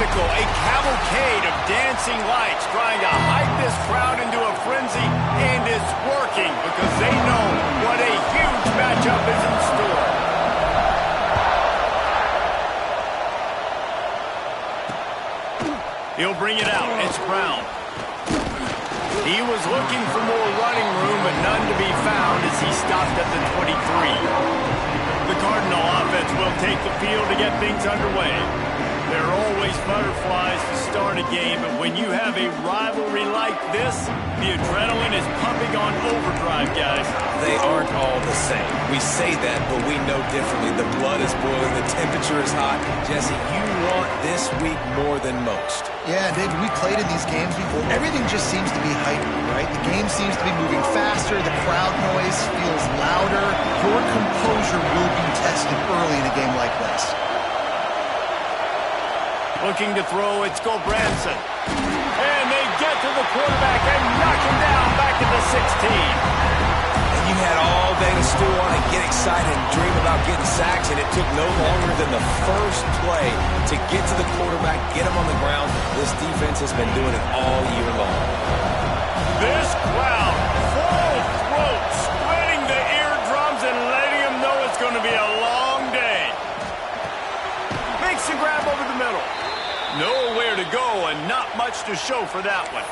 spectacle, a cavalcade of dancing lights trying to hype this crowd into a frenzy, and it's working because they know what a huge matchup is in store. He'll bring it out. It's Brown. He was looking for more running room, but none to be found as he stopped at the 23. The Cardinal offense will take the field to get things underway. There are always butterflies to start a game, but when you have a rivalry like this, the adrenaline is pumping on overdrive, guys. They aren't all the same. We say that, but we know differently. The blood is boiling, the temperature is hot. Jesse, you want this week more than most. Yeah, David, we played in these games before. Everything just seems to be heightened, right? The game seems to be moving faster. The crowd noise feels louder. Your composure will be tested early in a game like this. Looking to throw, it's Gobranson. And they get to the quarterback and knock him down back at the 16. And you had all day to stew on and get excited and dream about getting sacks, and it took no longer than the first play to get to the quarterback, get him on the ground. This defense has been doing it all year long. This crowd, full throat, spreading the eardrums and letting them know it's going to be a long day. Makes the grab over the middle. Nowhere to go and not much to show for that one.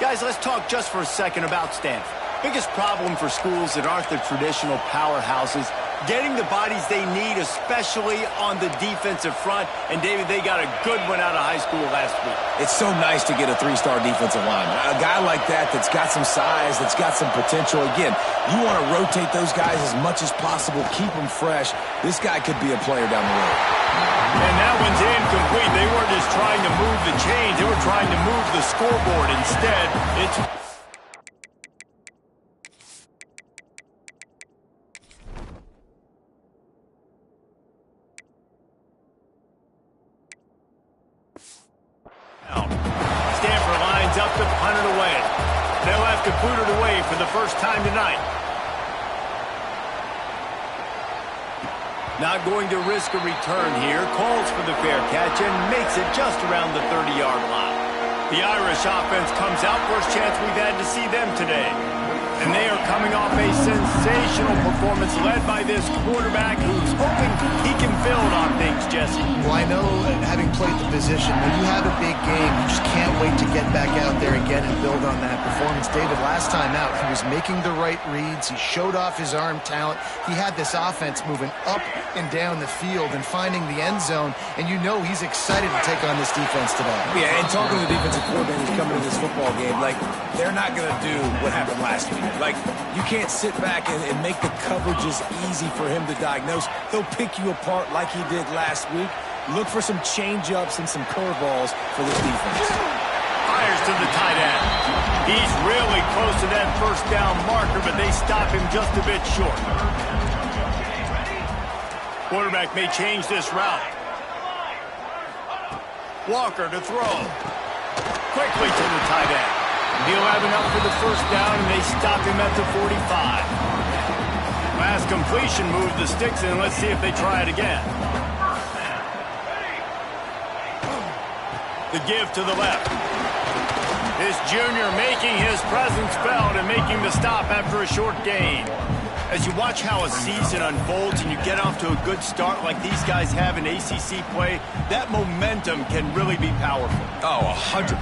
Guys, let's talk just for a second about Stanford. Biggest problem for schools that aren't the traditional powerhouses, getting the bodies they need, especially on the defensive front. And, David, they got a good one out of high school last week. It's so nice to get a three-star defensive lineman. A guy like that's got some size, that's got some potential. Again, you want to rotate those guys as much as possible, keep them fresh. This guy could be a player down the road. And that one's incomplete. They weren't just trying to move the chains. They were trying to move the scoreboard. Instead, it's... Stanford lines up to punt it away. They'll have to boot it away for the first time tonight. Not going to risk a return here. Calls for the fair catch and makes it just around the 30-yard line. The Irish offense comes out. First chance we've had to see them today. And they are coming off a sensational performance led by this quarterback who's hoping he can build on things, Jesse. Well, I know, having played the position, when you have a big game, you just can't wait to get back out there again and build on that performance. David, last time out, he was making the right reads. He showed off his arm talent. He had this offense moving up and down the field and finding the end zone. And you know he's excited to take on this defense today. Yeah, and talking to the defensive coordinators coming to this football game, like, they're not going to do what happened last week. Like, you can't sit back and make the coverages easy for him to diagnose. He'll pick you apart like he did last week. Look for some change-ups and some curveballs for this defense. Fires to the tight end. He's really close to that first down marker, but they stop him just a bit short. Quarterback may change this route. Walker to throw. Quickly to the tight end. He'll have enough for the first down, and they stop him at the 45. Last completion moved the sticks in. Let's see if they try it again. The give to the left. This junior making his presence felt and making the stop after a short gain. As you watch how a season unfolds and you get off to a good start like these guys have in ACC play, that momentum can really be powerful. Oh, 100%.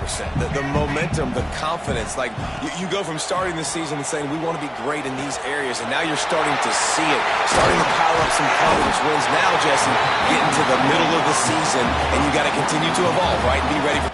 The momentum, the confidence. Like, you go from starting the season and saying, we want to be great in these areas, and now you're starting to see it, starting to pile up some confidence wins. Now, Jesse, getting to the middle of the season, and you got to continue to evolve, right, and be ready for...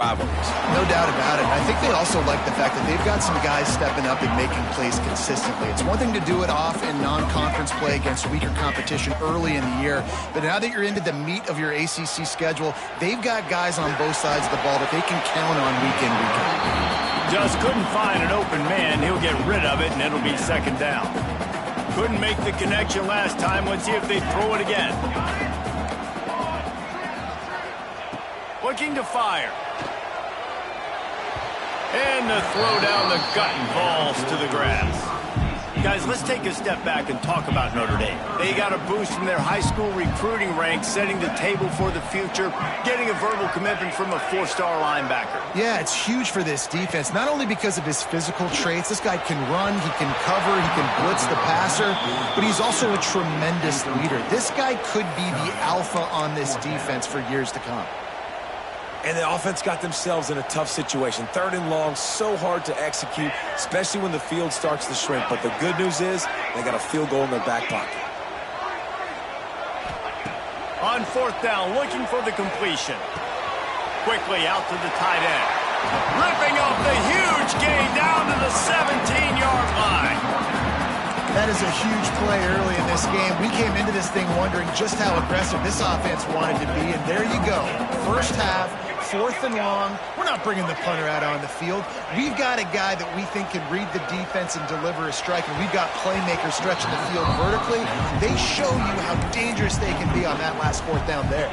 rivalries. No doubt about it. I think they also like the fact that they've got some guys stepping up and making plays consistently. It's one thing to do it off in non-conference play against weaker competition early in the year, but now that you're into the meat of your ACC schedule, they've got guys on both sides of the ball that they can count on week in, week out. Just couldn't find an open man. He'll get rid of it, and it'll be second down. Couldn't make the connection last time. Let's see if they throw it again. Looking to fire. And the throw down the gut and falls to the grass. Guys, let's take a step back and talk about Notre Dame. They got a boost from their high school recruiting ranks, setting the table for the future, getting a verbal commitment from a four-star linebacker. Yeah, it's huge for this defense, not only because of his physical traits. This guy can run, he can cover, he can blitz the passer, but he's also a tremendous leader. This guy could be the alpha on this defense for years to come. And the offense got themselves in a tough situation. 3rd and long, so hard to execute, especially when the field starts to shrink. But the good news is they got a field goal in their back pocket. On 4th down, looking for the completion. Quickly out to the tight end. Ripping off the huge gain down to the 17-yard line. That is a huge play early in this game. We came into this thing wondering just how aggressive this offense wanted to be, and there you go. First half, 4th and long. We're not bringing the punter out on the field. We've got a guy that we think can read the defense and deliver a strike, and we've got playmakers stretching the field vertically. They show you how dangerous they can be on that last 4th down there.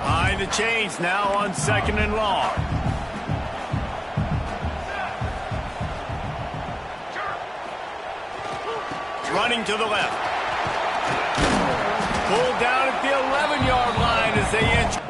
Behind the chains now on 2nd and long. Running to the left. Pulled down at the 11-yard line as they enter.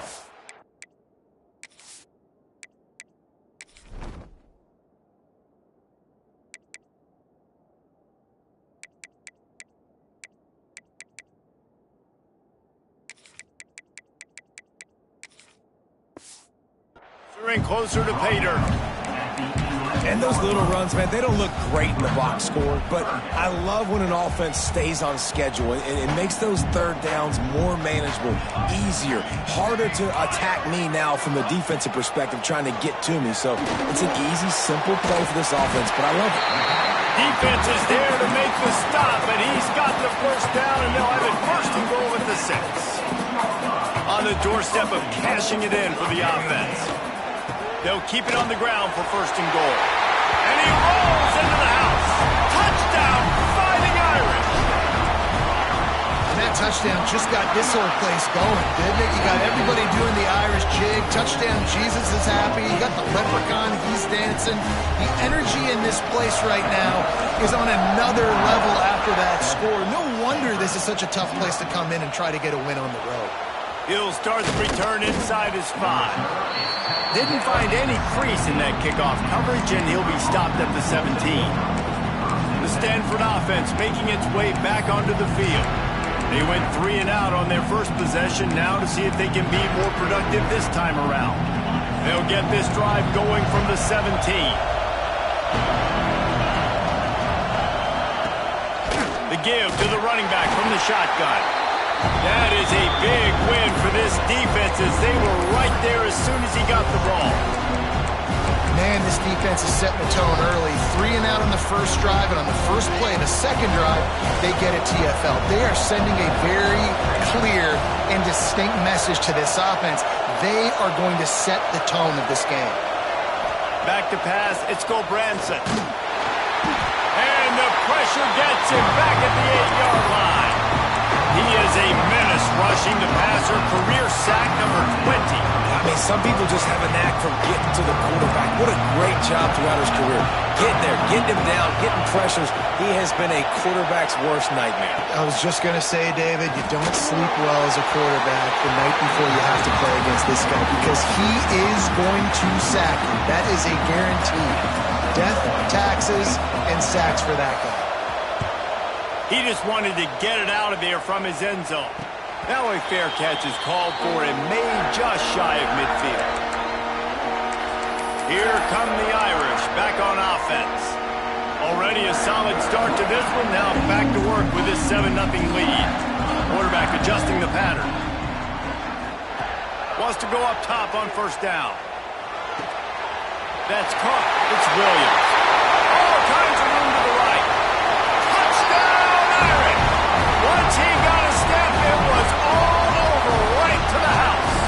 They're in closer to pay dirt. And those little runs, man, they don't look great in the box score, but I love when an offense stays on schedule. It makes those 3rd downs more manageable, easier, harder to attack me now from the defensive perspective trying to get to me. So it's an easy, simple play for this offense, but I love it. Defense is there to make the stop, and he's got the 1st down, and they'll have it 1st and goal at the 6. On the doorstep of cashing it in for the offense. They'll keep it on the ground for 1st and goal. And he rolls into the house. Touchdown, Fighting Irish. And that touchdown just got this whole place going, didn't it? You got everybody doing the Irish jig. Touchdown, Jesus is happy. You got the leprechaun, he's dancing. The energy in this place right now is on another level after that score. No wonder this is such a tough place to come in and try to get a win on the road. He'll start the return inside his 5. Didn't find any crease in that kickoff coverage, and he'll be stopped at the 17. The Stanford offense making its way back onto the field. They went 3 and out on their first possession, now to see if they can be more productive this time around. They'll get this drive going from the 17. The give to the running back from the shotgun. That is a big win for this defense as they were right there as soon as he got the ball. Man, this defense is setting the tone early. 3 and out on the first drive, and on the first play, the second drive, they get a TFL. They are sending a very clear and distinct message to this offense. They are going to set the tone of this game. Back to pass, it's Gobranson. And the pressure gets him back at the 8-yard line. He is a menace rushing the passer, career sack number 20. I mean, some people just have a knack for getting to the quarterback. What a great job throughout his career. Getting there, getting him down, getting pressures. He has been a quarterback's worst nightmare. I was just going to say, David, you don't sleep well as a quarterback the night before you have to play against this guy because he is going to sack you. That is a guarantee. Death, taxes, and sacks for that guy. He just wanted to get it out of there from his end zone. Now a fair catch is called for and made just shy of midfield. Here come the Irish back on offense. Already a solid start to this one. Now back to work with this 7-0 lead. Quarterback adjusting the pattern. Wants to go up top on first down. That's caught. It's Williams. All kinds of room to the right. Touchdown, Aaron! Once he got a step, it was all over right to the house.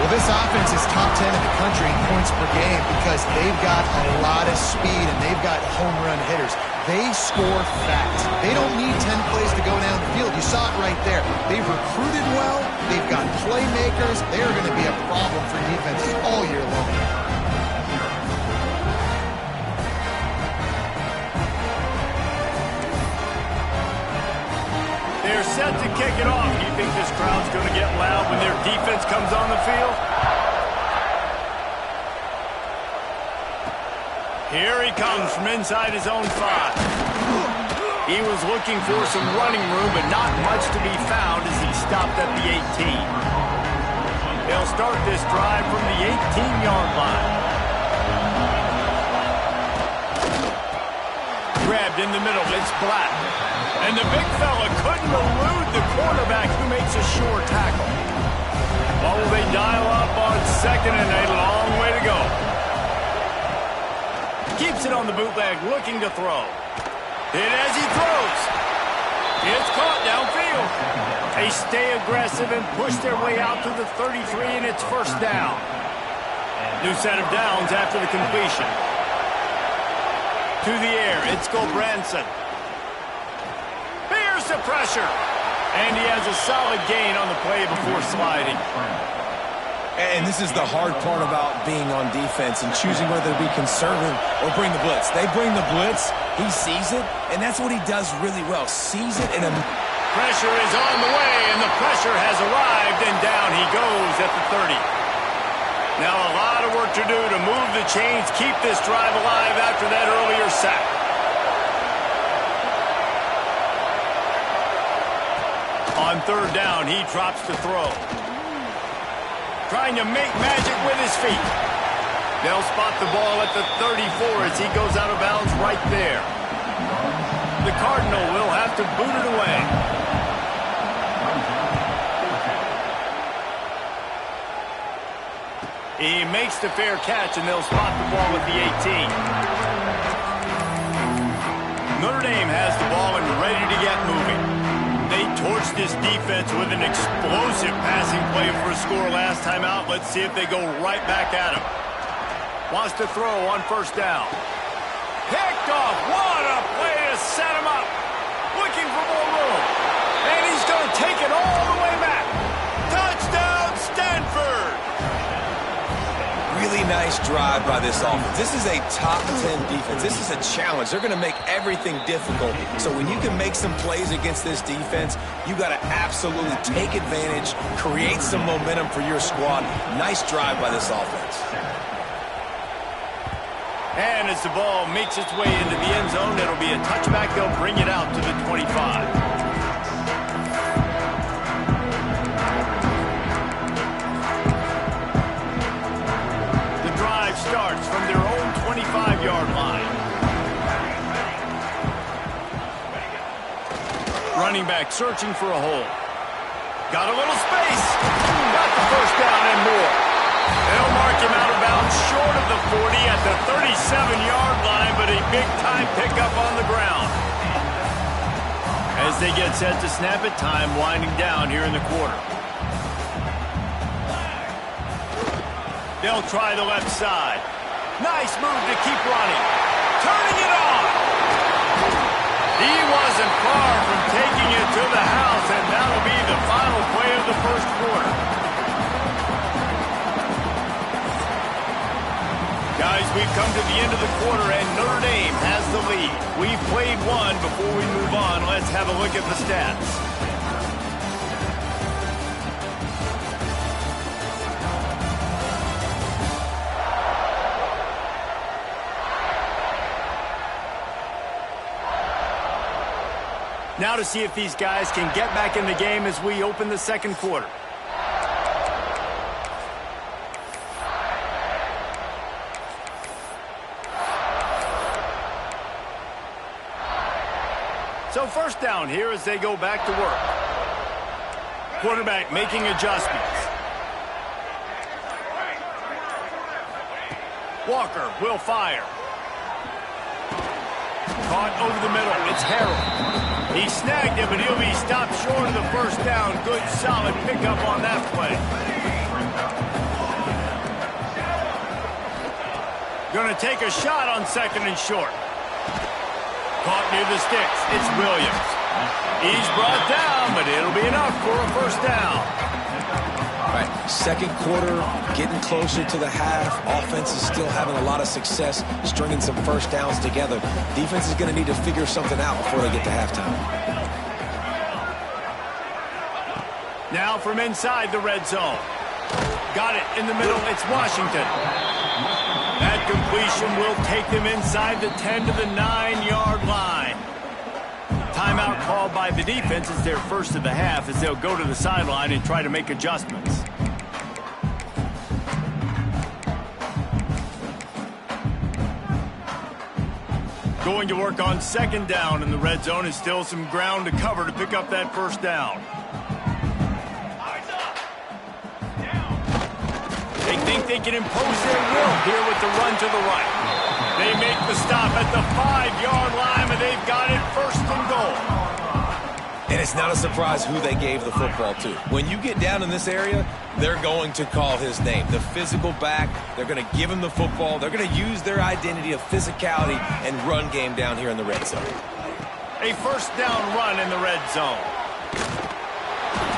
Well, this offense is top 10 in the country in points per game because they've got a lot of speed and they've got home run hitters. They score fast. They don't need 10 plays to go down the field. You saw it right there. They've recruited well. They've got playmakers. They are going to be a problem for defenses all year long. They're set to kick it off. Do you think this crowd's going to get loud when their defense comes on the field? Here he comes from inside his own 5. He was looking for some running room, but not much to be found as he stopped at the 18. They'll start this drive from the 18-yard line. Grabbed in the middle. It's Black. And the big fella couldn't elude the quarterback who makes a sure tackle. Oh, they dial up on 2nd and a long way to go. Keeps it on the bootleg, looking to throw. Hit as he throws. It's caught downfield. They stay aggressive and push their way out to the 33, and it's first down. New set of downs after the completion. To the air, it's Gulbranson. Bears the pressure. And he has a solid gain on the play before sliding. And this is the hard part about being on defense and choosing whether to be conservative or bring the blitz. They bring the blitz, he sees it, and that's what he does really well. Sees it and pressure is on the way, and the pressure has arrived, and down he goes at the 30. Now a lot of work to do to move the chains, keep this drive alive after that earlier sack. On third down, he drops to throw. Trying to make magic with his feet. They'll spot the ball at the 34 as he goes out of bounds right there. The Cardinal will have to boot it away. He makes the fair catch, and they'll spot the ball at the 18. Notre Dame has the ball and ready to get moving. They torched this defense with an explosive passing play for a score last time out. Let's see if they go right back at him. Wants to throw on first down. Picked off. What a play to set him up. Looking for more room. And he's going to take it all the way back. Touchdown, Stanford. really nice drive by this offense. This is a top 10 defense. This is a challenge. They're going to make everything difficult. So when you can make some plays against this defense, you got to absolutely take advantage, create some momentum for your squad. Nice drive by this offense. And as the ball makes its way into the end zone, it'll be a touchback. They'll bring it out to the 25. Starts from their own 25-yard line. Running back searching for a hole. Got a little space. Got the first down and more. They'll mark him out of bounds short of the 40 at the 37-yard line, but a big-time pickup on the ground. As they get set to snap it, time winding down here in the quarter. They'll try the left side. Nice move to keep running. Turning it on. He wasn't far from taking it to the house, and that'll be the final play of the first quarter. Guys, we've come to the end of the quarter, and Notre Dame has the lead. We've played one. Before we move on, let's have a look at the stats. Now to see if these guys can get back in the game as we open the second quarter. So first down here as they go back to work. Quarterback making adjustments. Walker will fire. Caught over the middle. It's Harrell. He snagged it, but he'll be stopped short of the first down. Good, solid pickup on that play. Going to take a shot on 2nd and short. Caught near the sticks. It's Williams. He's brought down, but it'll be enough for a first down. All right, second quarter, getting closer to the half. Offense is still having a lot of success stringing some first downs together. Defense is going to need to figure something out before they get to halftime. Now from inside the red zone. Got it in the middle. It's Washington. That completion will take them inside the 10 to the 9-yard line. Timeout called by the defense is their first of the half as they'll go to the sideline and try to make adjustments. Going to work on 2nd down in the red zone and still some ground to cover to pick up that first down. They think they can impose their will here with the run to the right. They make the stop at the 5-yard line, and they've got it 1st and goal. And it's not a surprise who they gave the football to. When you get down in this area, they're going to call his name. The physical back, they're going to give him the football. They're going to use their identity of physicality and run game down here in the red zone. A first down run in the red zone.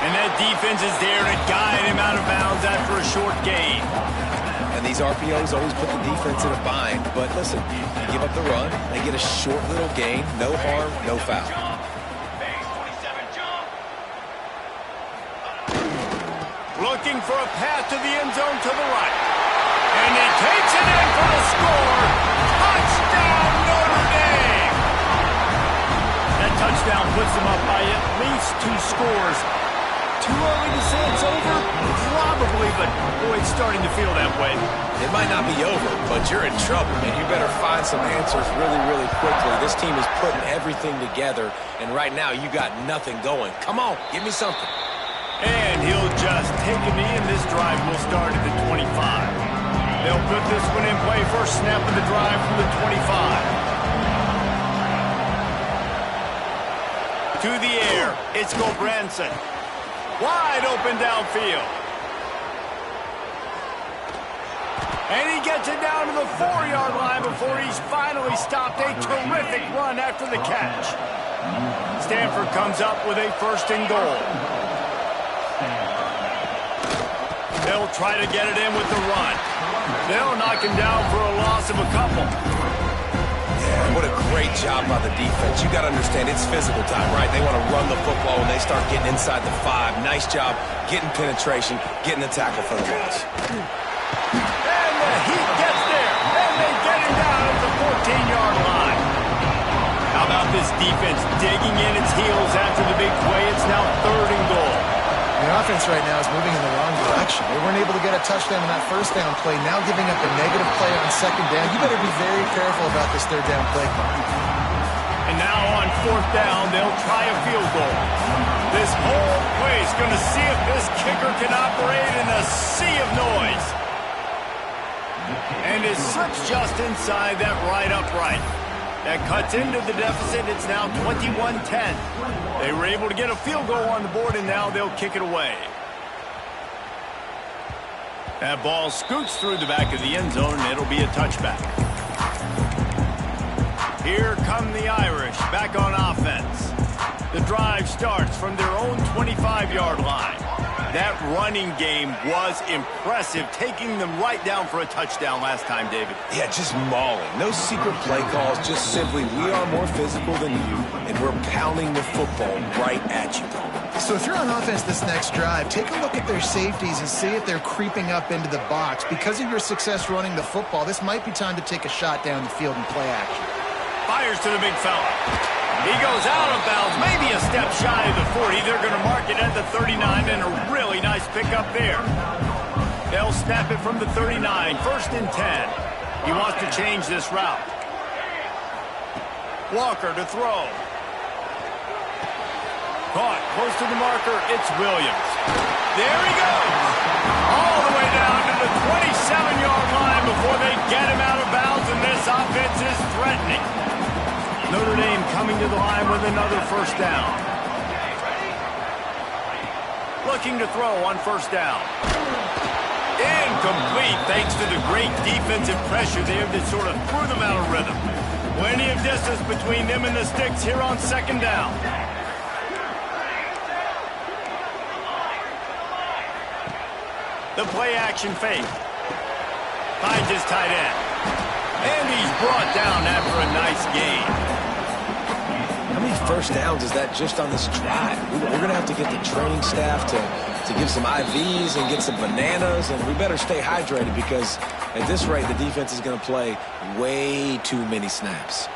And that defense is there to guide him out of bounds after a short gain. And these RPOs always put the defense in a bind. But listen, you give up the run, they get a short little gain, no harm, no foul. Looking for a path to the end zone to the right. And he takes it in for the score. Touchdown, Notre Dame! That touchdown puts them up by at least 2 scores. Too early to say it's over? Probably, but boy, it's starting to feel that way. It might not be over, but you're in trouble, and you better find some answers really, really quickly. This team is putting everything together, and right now you got nothing going. Come on, give me something. And he'll just take a knee, and this drive will start at the 25. They'll put this one in play. First snap of the drive from the 25. To the air, it's Gobranson. Wide open downfield. And he gets it down to the 4-yard line before he's finally stopped. A terrific run after the catch. Stanford comes up with a 1st and goal. They'll try to get it in with the run. They'll knock him down for a loss of a couple. Yeah, what a great job by the defense. You got to understand, it's physical time, right? They want to run the football when they start getting inside the 5. Nice job getting penetration, getting the tackle for the loss. And the Heat gets there, and they get him down at the 14-yard line. How about this defense digging in its heels after the big play? It's now 3rd and goal. The offense right now is moving in the wrong direction. They weren't able to get a touchdown on that first down play. Now giving up a negative play on 2nd down. You better be very careful about this 3rd down play. And now on 4th down, they'll try a field goal. This whole place going to see if this kicker can operate in a sea of noise. And it slips just inside that right upright. That cuts into the deficit. It's now 21-10. They were able to get a field goal on the board, and now they'll kick it away. That ball scoots through the back of the end zone, and it'll be a touchback. Here come the Irish back on offense. The drive starts from their own 25-yard line. That running game was impressive, taking them right down for a touchdown last time, David. Yeah, just mauling. No secret play calls, just simply we are more physical than you, and we're pounding the football right at you. So if you're on offense this next drive, take a look at their safeties and see if they're creeping up into the box. Because of your success running the football, this might be time to take a shot down the field and play action. Fires to the big fella. He goes out of bounds, maybe a step shy of the 40. They're going to mark it at the 39, and a really nice pickup there. They'll snap it from the 39, 1st and 10. He wants to change this route. Walker to throw. Caught close to the marker. It's Williams. There he goes. All the way down to the 27-yard line before they get him out. to the line with another first down. Looking to throw on first down. Incomplete thanks to the great defensive pressure there that sort of threw them out of rhythm. Plenty of distance between them and the sticks here on second down. The play action fake. Finds his tight end. And he's brought down after a nice gain. How many first downs is that just on this drive? We're going to have to get the training staff to give some IVs and get some bananas, and we better stay hydrated because at this rate, the defense is going to play way too many snaps.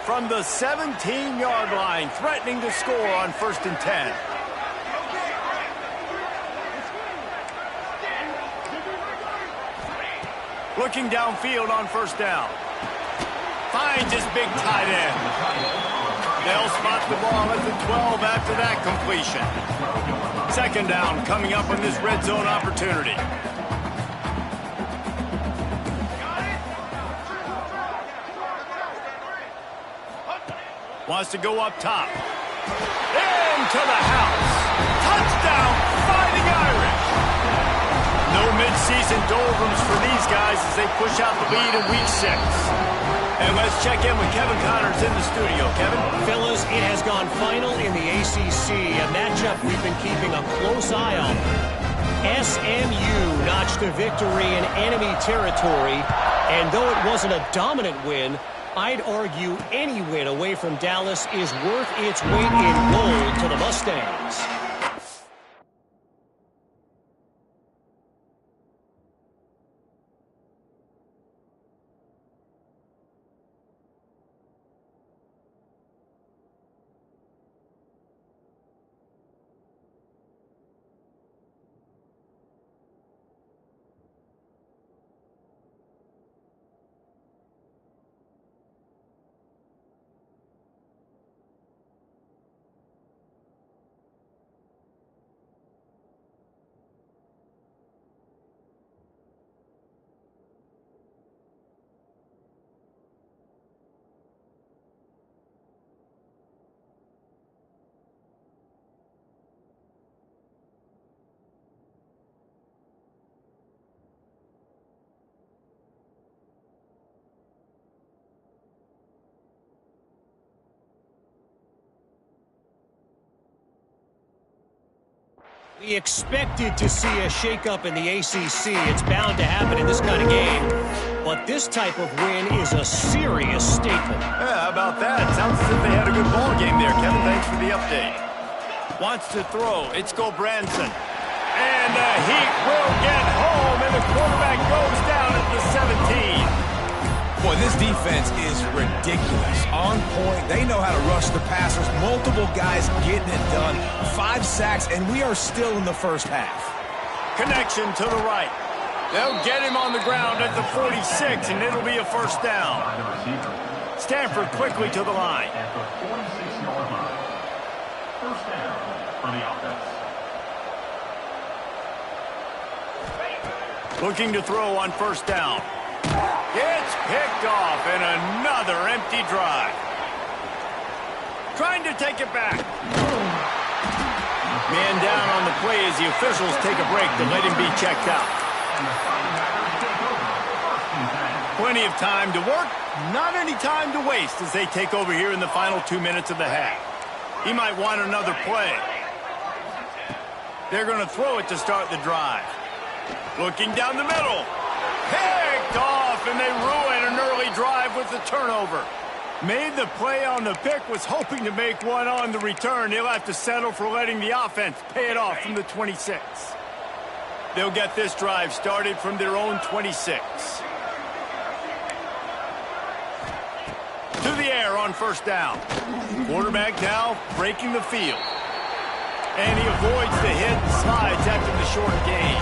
From the 17-yard line, threatening to score on 1st and 10. Looking downfield on first down. Finds his big tight end. They'll spot the ball at the 12 after that completion. Second down coming up on this red zone opportunity. Wants to go up top. Into the house. Touchdown, Fighting Irish. No mid-season doldrums for these guys as they push out the lead in Week 6. And let's check in with Kevin Connors in the studio. Kevin? Fellas, it has gone final in the ACC, a matchup we've been keeping a close eye on. SMU notched a victory in enemy territory, and though it wasn't a dominant win, I'd argue any win away from Dallas is worth its weight in gold to the Mustangs. We expected to see a shakeup in the ACC. It's bound to happen in this kind of game. But this type of win is a serious statement. Yeah, how about that? Sounds as if they had a good ball game there. Kevin, thanks for the update. Wants to throw. It's Branson. And the Heat will get home, and the quarterback goes down at the 17. Boy, this defense is ridiculous. On point. They know how to rush the passers. Multiple guys getting it done. 5 sacks, and we are still in the first half. Connection to the right. They'll get him on the ground at the 46, and it'll be a first down. Stanford quickly to the line. First down for the offense. Looking to throw on first down. It's picked off, and another empty drive. Trying to take it back. Man down on the play as the officials take a break to let him be checked out. Plenty of time to work, not any time to waste as they take over here in the final 2 minutes of the half. He might want another play. They're going to throw it to start the drive. Looking down the middle. Picked off, and they ruin an early drive with the turnover. Made the play on the pick, was hoping to make one on the return. They'll have to settle for letting the offense pay it off from the 26. They'll get this drive started from their own 26. To the air on first down. Quarterback now breaking the field. And he avoids the hit and slides after the short gain.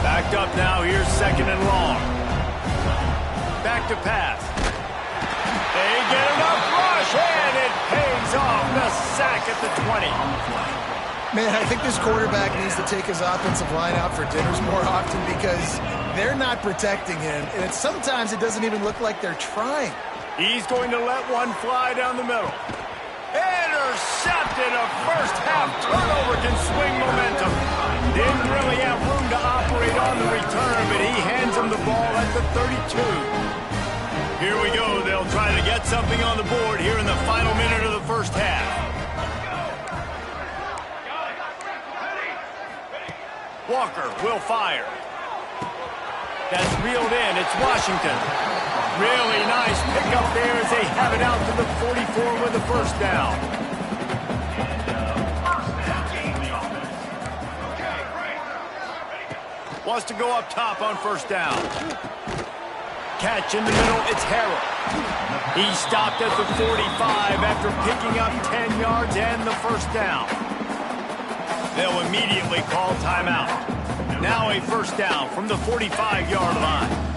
Backed up now, here's second and long. Back to pass. They get enough rush, and it pays off. The sack at the 20. Man, I think this quarterback needs to take his offensive line out for dinners more often because they're not protecting him, and sometimes it doesn't even look like they're trying. He's going to let one fly down the middle. intercepted. A first-half turnover can swing momentum. Didn't really have room to operate on the return, but he hands him the ball at the 32. Here we go. They'll try to get something on the board here in the final minute of the first half. Walker will fire. That's reeled in. It's Washington. Really nice pickup there as they have it out to the 44 with the first down. Wants to go up top on first down. Catch in the middle, it's Harrell. He stopped at the 45 after picking up 10 yards and the first down. They'll immediately call timeout. Now a first down from the 45-yard line.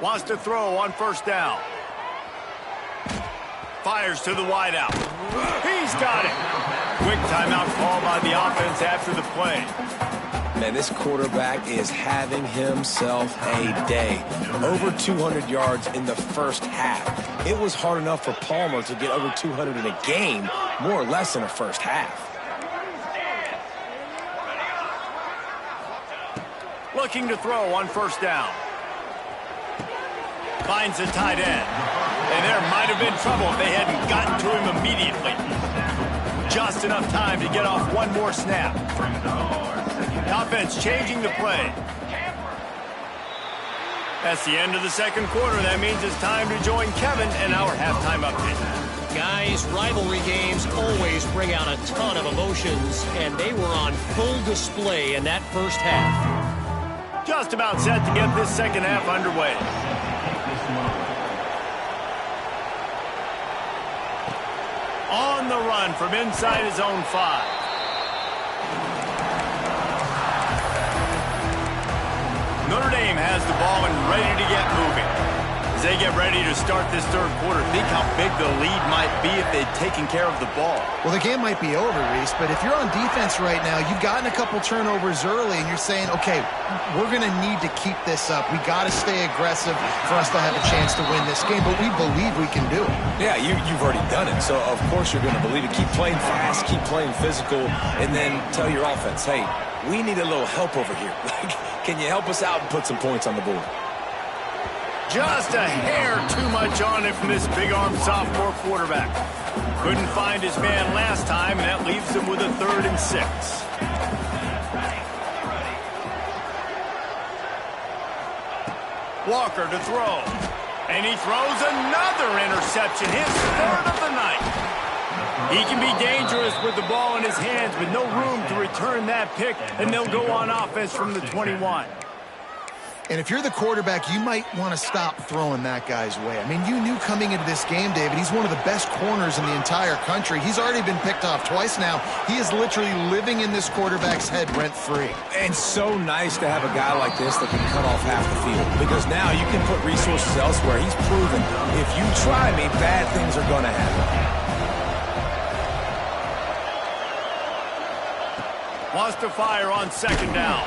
Wants to throw on first down. Fires to the wideout. He's got it. Quick timeout call by the offense after the play. Man, this quarterback is having himself a day. Over 200 yards in the first half. It was hard enough for Palmer to get over 200 in a game, more or less in a first half. Looking to throw on first down. Finds a tight end. And there might have been trouble if they hadn't gotten to him immediately. Just enough time to get off one more snap. The offense changing the play. That's the end of the second quarter. That means it's time to join Kevin in our halftime update. Guys, rivalry games always bring out a ton of emotions, and they were on full display in that first half. Just about set to get this second half underway. On the run from inside his own 5. Notre Dame has the ball and ready to get moving. As they get ready to start this third quarter, think how big the lead might be if they'd taken care of the ball. Well, the game might be over, Reese, but if you're on defense right now, you've gotten a couple turnovers early, and you're saying, okay, we're going to need to keep this up. We got to stay aggressive for us to have a chance to win this game, but we believe we can do it. Yeah, you've already done it, so of course you're going to believe it. Keep playing fast, keep playing physical, and then tell your offense, hey, we need a little help over here. Can you help us out and put some points on the board? Just a hair too much on it from this big-arm sophomore quarterback. Couldn't find his man last time, and that leaves him with a 3rd and 6. Walker to throw. And he throws another interception, his 3rd of the night. He can be dangerous with the ball in his hands, but no room to return that pick, and they'll go on offense from the 21. And if you're the quarterback, you might want to stop throwing that guy's way. I mean, you knew coming into this game, David, he's one of the best corners in the entire country. He's already been picked off twice now. He is literally living in this quarterback's head rent-free. And so nice to have a guy like this that can cut off half the field. Because now you can put resources elsewhere. He's proven if you try me, bad things are going to happen. Wants to fire on second down.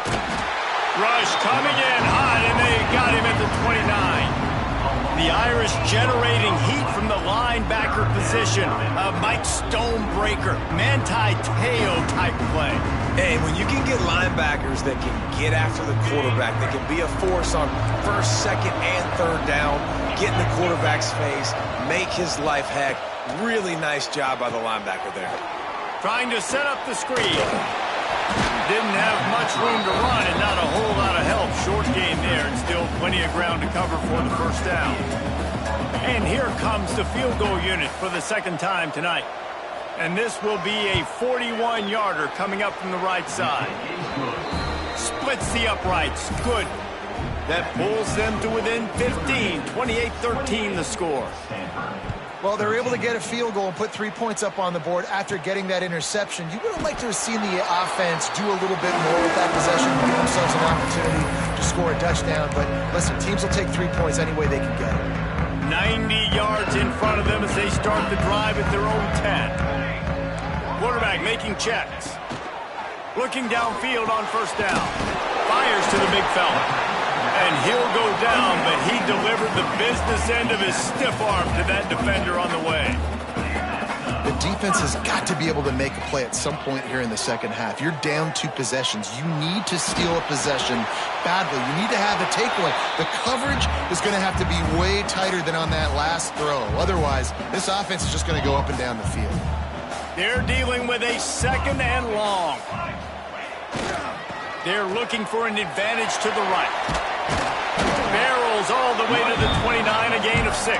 Rush coming in hot, and they got him at the 29. The Irish generating heat from the linebacker position. A Mike Stonebreaker, Manti Te'o type play. Hey, when you can get linebackers that can get after the quarterback, that can be a force on first, second, and third down, get in the quarterback's face, make his life heck. Really nice job by the linebacker there. Trying to set up the screen. Didn't have much room to run and not a whole lot of help. Short gain there and still plenty of ground to cover for the first down. And here comes the field goal unit for the second time tonight. And this will be a 41-yarder coming up from the right side. Splits the uprights. Good. That pulls them to within 15. 28-13 the score. Well, they're able to get a field goal and put 3 points up on the board after getting that interception. You would have liked to have seen the offense do a little bit more with that possession, give themselves an opportunity to score a touchdown. But listen, teams will take 3 points any way they can get it. 90 yards in front of them as they start the drive at their own 10. Quarterback making checks. Looking downfield on first down. Fires to the big fella. And he'll go down, but he delivered the business end of his stiff arm to that defender on the way. defense has got to be able to make a play at some point here in the second half. You're down 2 possessions. You need to steal a possession badly. You need to have a takeaway. The coverage is going to have to be way tighter than on that last throw. Otherwise, this offense is just going to go up and down the field. They're dealing with a 2nd and long. They're looking for an advantage to the right. Barrels all the way to the 29, a gain of 6.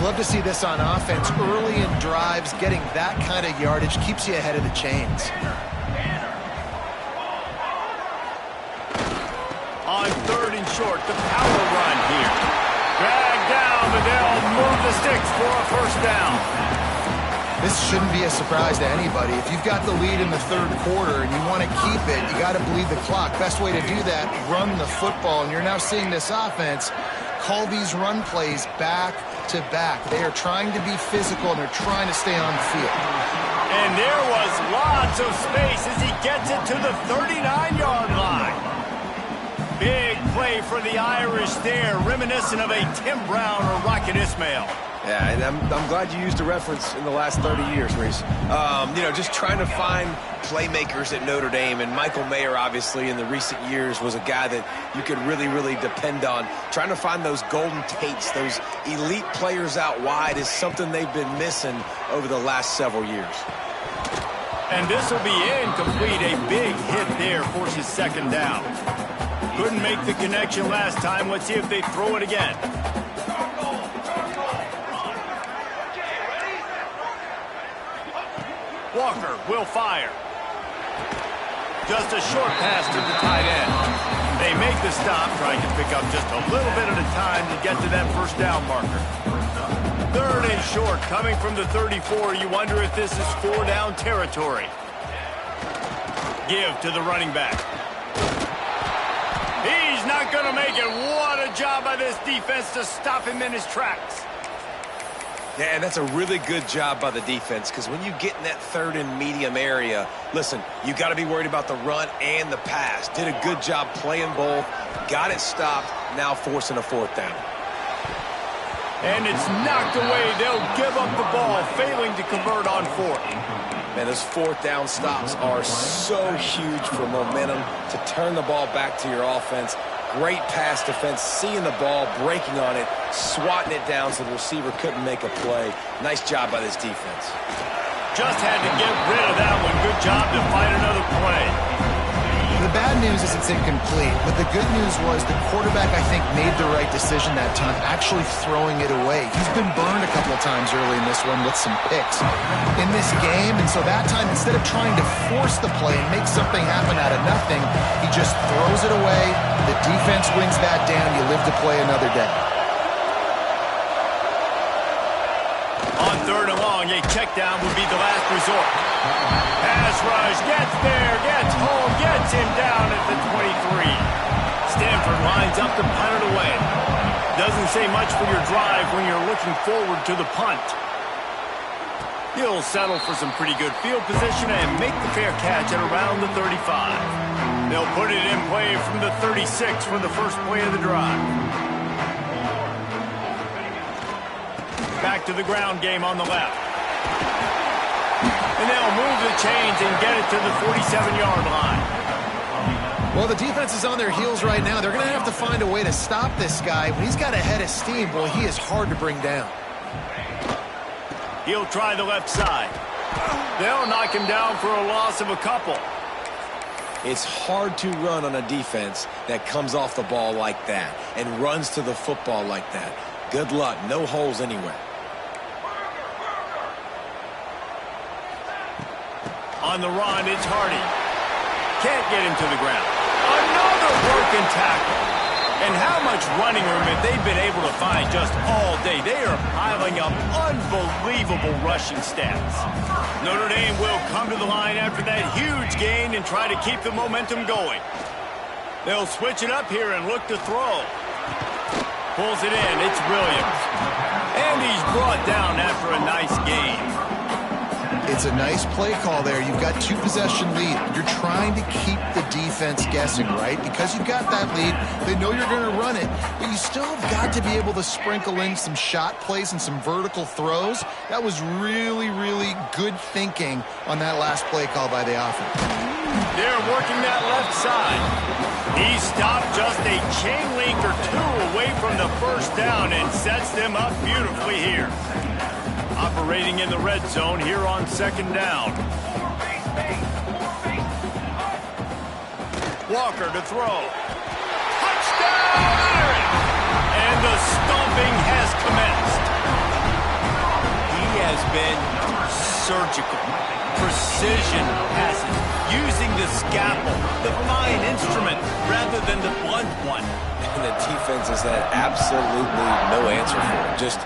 Love to see this on offense. Early in drives, getting that kind of yardage keeps you ahead of the chains. On 3rd and short, the power run here. Dragged down, but they'll move the sticks for a 1st down. This shouldn't be a surprise to anybody. If you've got the lead in the 3rd quarter and you want to keep it, you got to bleed the clock. Best way to do that, run the football. And you're now seeing this offense call these run plays back to back. They are trying to be physical, and they're trying to stay on the field. And there was lots of space as he gets it to the 39-yard line. Big play for the Irish there, reminiscent of a Tim Brown or Rocket Ismail. Yeah, and I'm glad you used a reference in the last 30 years, Reese. You know, just trying to find playmakers at Notre Dame, and Michael Mayer, obviously, in the recent years, was a guy that you could really, really depend on. Trying to find those golden Tates, those elite players out wide is something they've been missing over the last several years. And this will be incomplete. A big hit there forces 2nd down. Couldn't make the connection last time. Let's see if they throw it again. Walker will fire. Just a short pass to the tight end. They make the stop, trying to pick up just a little bit at a time to get to that 1st down marker. 3rd and short, coming from the 34. You wonder if this is 4-down territory. Give to the running back. He's not going to make it. What a job by this defense to stop him in his tracks. Yeah, and that's a really good job by the defense, because when you get in that 3rd and medium area, listen, you got to be worried about the run and the pass. Did a good job playing both, got it stopped, now forcing a 4th down. And it's knocked away. They'll give up the ball, failing to convert on 4th. Man, those 4th down stops are so huge for momentum to turn the ball back to your offense. Great pass defense, seeing the ball, breaking on it, swatting it down so the receiver couldn't make a play. Nice job by this defense. Just had to get rid of that one. Good job to find another play. The bad news is it's incomplete, but the good news was the quarterback, I think, made the right decision that time, actually throwing it away. He's been burned a couple of times early in this one with some picks in this game, and so that time, instead of trying to force the play and make something happen out of nothing, he just throws it away. The defense wins that down. You live to play another day. On 3rd and long, a check down would be the last resort. Pass rush, gets there, gets home, gets him down at the 23. Stanford lines up to punt it away. Doesn't say much for your drive when you're looking forward to the punt. He'll settle for some pretty good field position and make the fair catch at around the 35. They'll put it in play from the 36 for the first play of the drive. Back to the ground game on the left. And they'll move the chains and get it to the 47-yard line. Well, the defense is on their heels right now. They're going to have to find a way to stop this guy. When he's got a head of steam, boy, he is hard to bring down. He'll try the left side. They'll knock him down for a loss of a couple. It's hard to run on a defense that comes off the ball like that and runs to the football like that. Good luck. No holes anywhere. On the run, it's Hardy. Can't get him to the ground. Another broken tackle. And how much running room have they been able to find just all day? They are piling up unbelievable rushing stats. Notre Dame will come to the line after that huge gain and try to keep the momentum going. They'll switch it up here and look to throw. Pulls it in. It's Williams. And he's brought down after a nice gain. It's a nice play call there. You've got 2-possession lead. You're trying to keep the defense guessing, right? Because you've got that lead, they know you're going to run it, but you still have got to be able to sprinkle in some shot plays and some vertical throws. That was really, really good thinking on that last play call by the offense. They're working that left side. He stopped just a chain link or two away from the first down and sets them up beautifully here. Operating in the red zone here on second down. Walker to throw. Touchdown! And the stomping has commenced. He has been surgical. Precision passes. Using the scalpel, the fine instrument, rather than the blunt one. And the defense has had absolutely no answer for it. Just,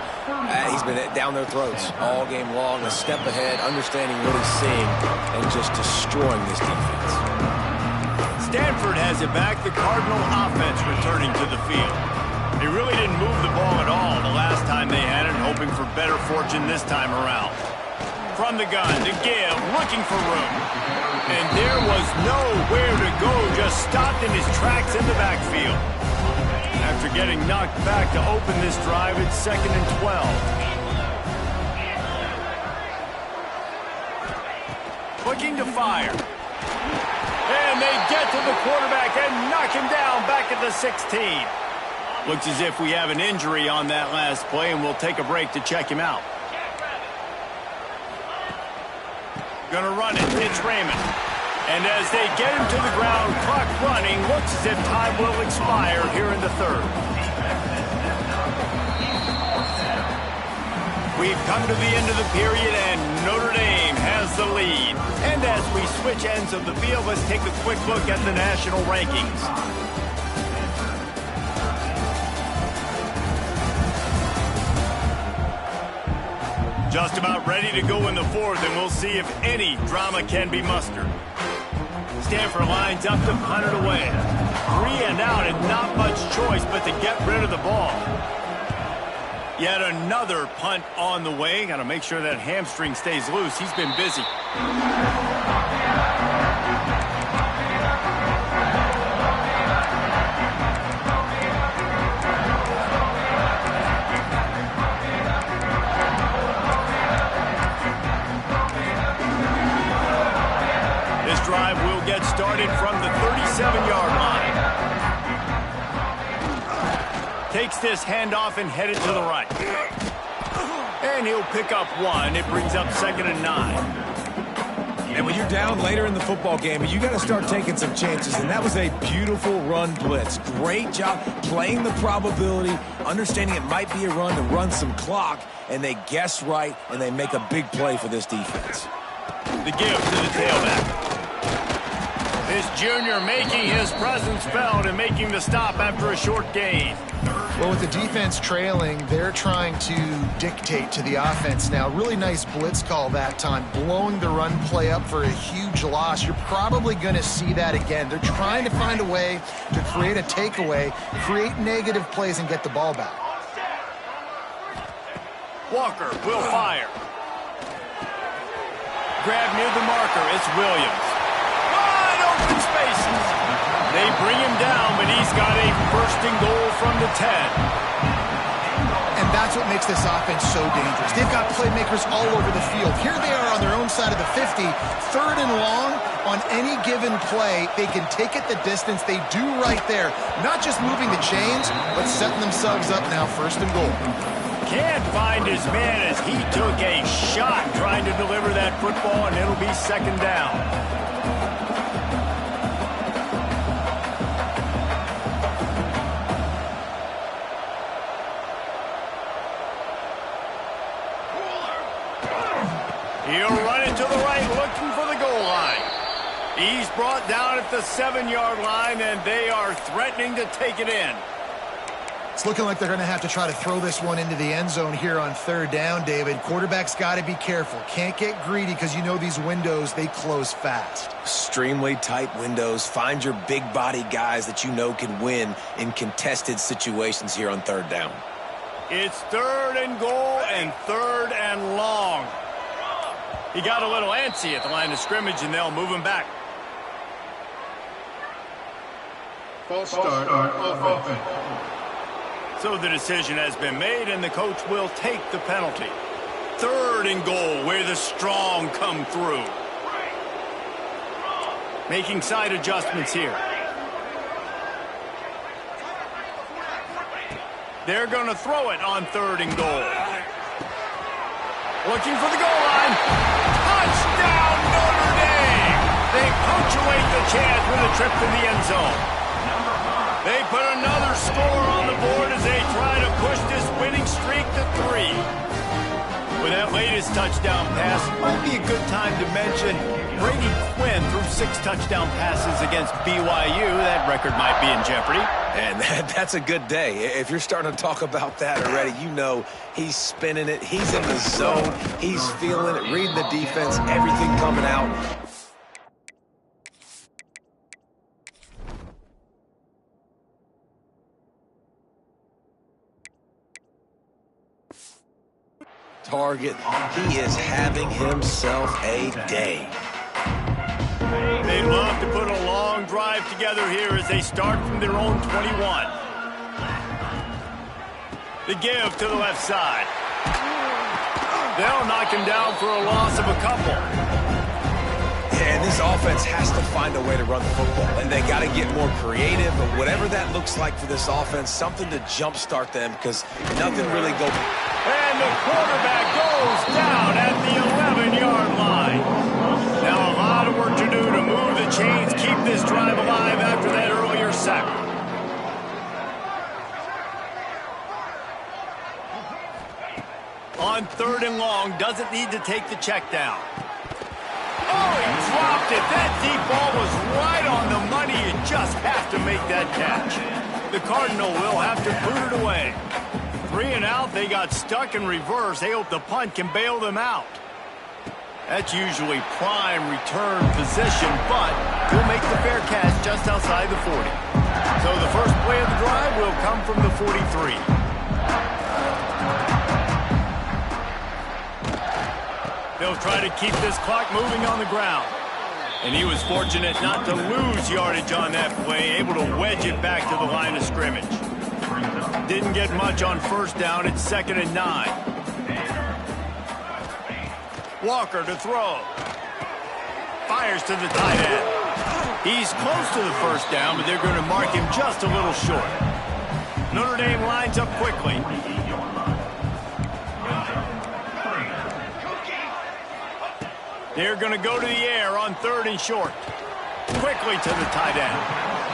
he's been down their throats all game long, a step ahead, understanding what he's seeing, and just destroying this defense. Stanford has it back. The Cardinal offense returning to the field. They really didn't move the ball at all the last time they had it, hoping for better fortune this time around. From the gun to give, looking for room. And there was nowhere to go, just stopped in his tracks in the backfield. After getting knocked back to open this drive, it's 2nd and 12. Looking to fire. And they get to the quarterback and knock him down back at the 16. Looks as if we have an injury on that last play, and we'll take a break to check him out. Gonna run it. It's Raymond. And as they get him to the ground, clock running, looks as if time will expire here in the third. We've come to the end of the period, and Notre Dame has the lead. And as we switch ends of the field, let's take a quick look at the national rankings. Just about ready to go in the fourth, and we'll see if any drama can be mustered. Stanford lines up to punt it away. 3 and out, and not much choice but to get rid of the ball. Yet another punt on the way. Got to make sure that hamstring stays loose. He's been busy. This drive will get started from the 37-yard line. Takes this handoff and headed to the right. And he'll pick up one. It brings up 2nd and 9. And when you're down later in the football game, you got to start taking some chances. And that was a beautiful run blitz. Great job playing the probability, understanding it might be a run to run some clock. And they guess right, and they make a big play for this defense. The give to the tailback. This junior making his presence felt and making the stop after a short gain. Well, with the defense trailing, they're trying to dictate to the offense now. Really nice blitz call that time, blowing the run play up for a huge loss. You're probably going to see that again. They're trying to find a way to create a takeaway, create negative plays, and get the ball back. Walker will fire. Grab near the marker. It's Williams. Wide open spaces. They bring him down, but he's got a 1st and goal from the 10. And that's what makes this offense so dangerous. They've got playmakers all over the field. Here they are on their own side of the 50. 3rd and long on any given play. They can take it the distance. They do right there. Not just moving the chains, but setting themselves up now 1st and goal. Can't find his man as he took a shot trying to deliver that football, and it'll be 2nd down. He'll run it to the right, looking for the goal line. He's brought down at the 7-yard line, and they are threatening to take it in. It's looking like they're going to have to try to throw this one into the end zone here on 3rd down, David. Quarterback's got to be careful. Can't get greedy because you know these windows, they close fast. Extremely tight windows. Find your big body guys that you know can win in contested situations here on 3rd down. It's 3rd and goal and 3rd and long. He got a little antsy at the line of scrimmage, and they'll move him back. False start on offense. So the decision has been made, and the coach will take the penalty. 3rd and goal, where the strong come through. Making side adjustments here. They're going to throw it on 3rd and goal. Looking for the goal line. Touchdown, Notre Dame! They punctuate the chance with a trip to the end zone. They put another score on the board as they try to push this winning streak to 3. With that latest touchdown pass, might be a good time to mention Brady Quinn threw 6 touchdown passes against BYU. That record might be in jeopardy. And that's a good day. If you're starting to talk about that already, you know he's spinning it. He's in the zone. He's feeling it, reading the defense, everything coming out. Target, he is having himself a day. They'd love to put a long drive together here as they start from their own 21. The give to the left side. They'll knock him down for a loss of a couple. And this offense has to find a way to run the football. And they got to get more creative, but whatever that looks like for this offense, something to jumpstart them because nothing really goes. And the quarterback goes down at the 11-yard line. Now a lot of work to do to move the chains, keep this drive alive after that earlier sack. On 3rd and long, doesn't need to take the check down. Oh, he dropped it. That deep ball was right on the money. You just have to make that catch. The Cardinal will have to boot it away. 3 and out, they got stuck in reverse. They hope the punt can bail them out. That's usually prime return position, but he'll make the fair catch just outside the 40. So the first play of the drive will come from the 43. They'll try to keep this clock moving on the ground. And he was fortunate not to lose yardage on that play, able to wedge it back to the line of scrimmage. Didn't get much on 1st down. It's 2nd and 9. Walker to throw. Fires to the tight end. He's close to the 1st down, but they're going to mark him just a little short. Notre Dame lines up quickly. They're going to go to the air on 3rd and short. Quickly to the tight end.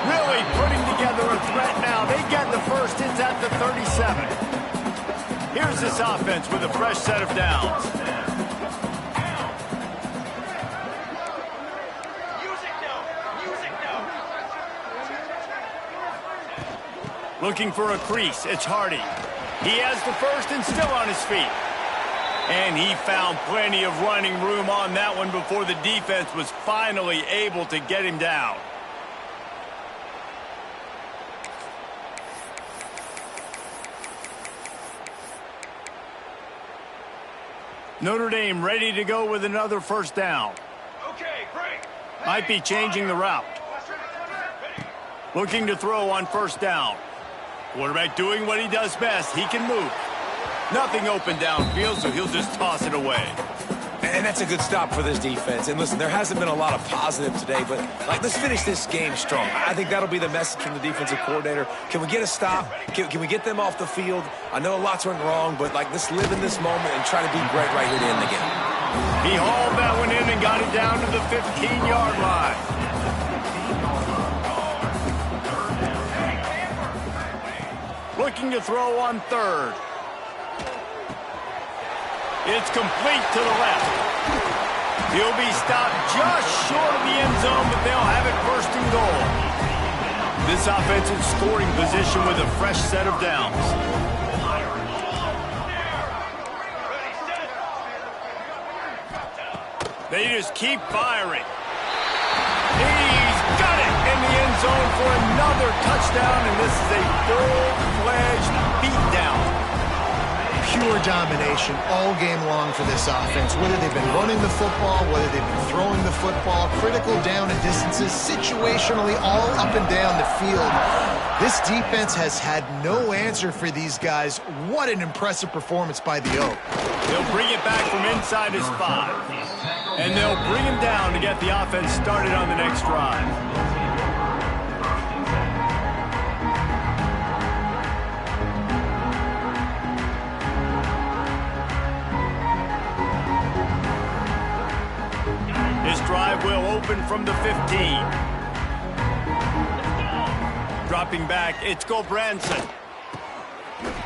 Really putting together a threat now. They get the first. It's at the 37. Here's this offense with a fresh set of downs. Looking for a crease. It's Hardy. He has the first and still on his feet. And he found plenty of running room on that one before the defense was finally able to get him down. Notre Dame ready to go with another 1st down. Okay, break. Might be changing the route. Looking to throw on 1st down. Quarterback doing what he does best. He can move. Nothing open downfield, so he'll just toss it away. And that's a good stop for this defense. And listen, there hasn't been a lot of positive today, but let's finish this game strong. I think that'll be the message from the defensive coordinator. Can we get a stop? Can we get them off the field? I know lots went wrong, but let's live in this moment and try to be great right here to end the game. He hauled that one in and got it down to the 15-yard line. Looking to throw on 3rd. It's complete to the left. He'll be stopped just short of the end zone, but they'll have it 1st and goal. This offense in scoring position with a fresh set of downs. They just keep firing. He's got it in the end zone for another touchdown, and this is a full-fledged beatdown. pure domination all game long for this offense. Whether they've been running the football, whether they've been throwing the football, critical down and distances, situationally all up and down the field. This defense has had no answer for these guys. What an impressive performance by the Oak. They'll bring it back from inside his 5. And they'll bring him down to get the offense started on the next drive. This drive will open from the 15. Dropping back, it's Gulbranson.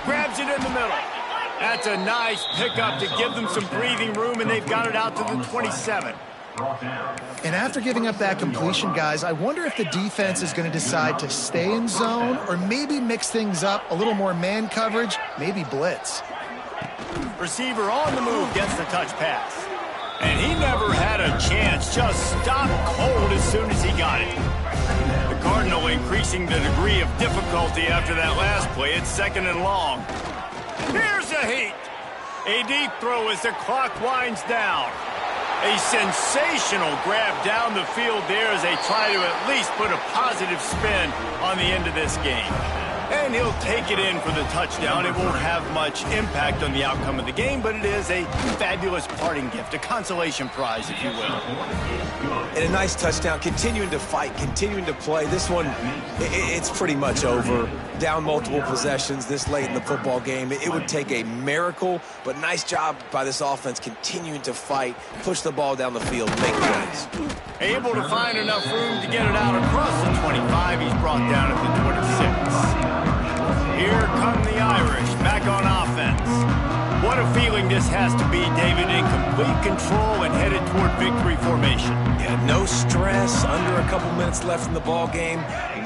Grabs it in the middle. That's a nice pickup to give them some breathing room, and they've got it out to the 27. And after giving up that completion, guys, I wonder if the defense is going to decide to stay in zone or maybe mix things up, a little more man coverage, maybe blitz. Receiver on the move gets the touch pass. And he never had a chance, just stopped cold as soon as he got it. The Cardinal increasing the degree of difficulty after that last play. It's 2nd and long. Here's a heat. A deep throw as the clock winds down. A sensational grab down the field there as they try to at least put a positive spin on the end of this game. And he'll take it in for the touchdown. It won't have much impact on the outcome of the game, but it is a fabulous parting gift, a consolation prize, if you will. And a nice touchdown, continuing to fight, continuing to play. This one, it's pretty much over. Down multiple possessions this late in the football game. It would take a miracle, but nice job by this offense continuing to fight, push the ball down the field, make plays. Able to find enough room to get it out across the 25. He's brought down at the 26. Here come the Irish, back on offense. What a feeling this has to be, David, in complete control and headed toward victory formation. Yeah, no stress, under a couple minutes left in the ball game.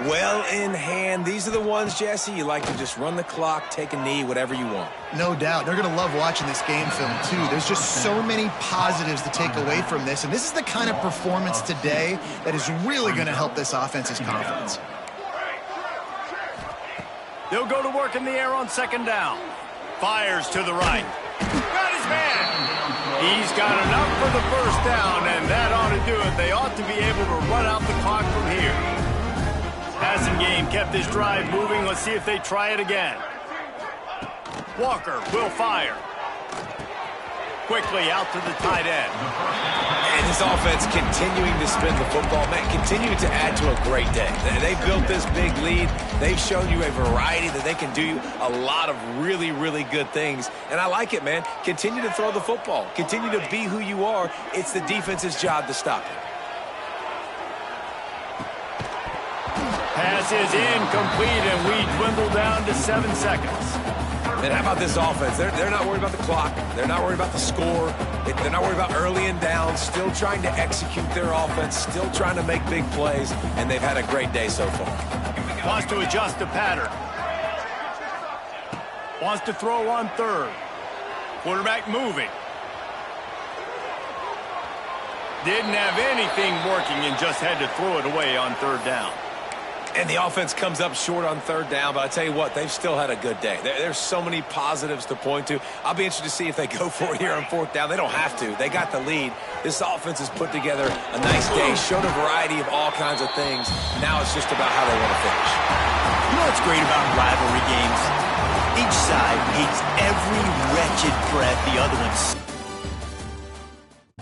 Well in hand. These are the ones, Jesse, you like to just run the clock, take a knee, whatever you want. No doubt. They're going to love watching this game film, too. There's just so many positives to take away from this, and this is the kind of performance today that is really going to help this offense's confidence. They'll go to work in the air on 2nd down. Fires to the right. Got his man. He's got enough for the 1st down, and that ought to do it. They ought to be able to run out the clock from here. Passing game kept this drive moving. Let's see if they try it again. Walker will fire. Quickly out to the tight end. And this offense continuing to spin the football, man, continuing to add to a great day. They built this big lead. They've shown you a variety that they can do a lot of really, really good things. And I like it, man. Continue to throw the football. Continue to be who you are. It's the defense's job to stop it. Pass is incomplete, and we dwindle down to 7 seconds. And how about this offense? They're not worried about the clock. They're not worried about the score. They're not worried about early and down. Still trying to execute their offense. Still trying to make big plays. And they've had a great day so far. Wants to adjust the pattern. Wants to throw on 3rd. Quarterback moving. Didn't have anything working and just had to throw it away on 3rd down. And the offense comes up short on 3rd down, but I tell you what, they've still had a good day. There's so many positives to point to. I'll be interested to see if they go for it here on 4th down. They don't have to. They got the lead. This offense has put together a nice day, showed a variety of all kinds of things. Now it's just about how they want to finish. You know what's great about rivalry games? Each side hates every wretched breath the other one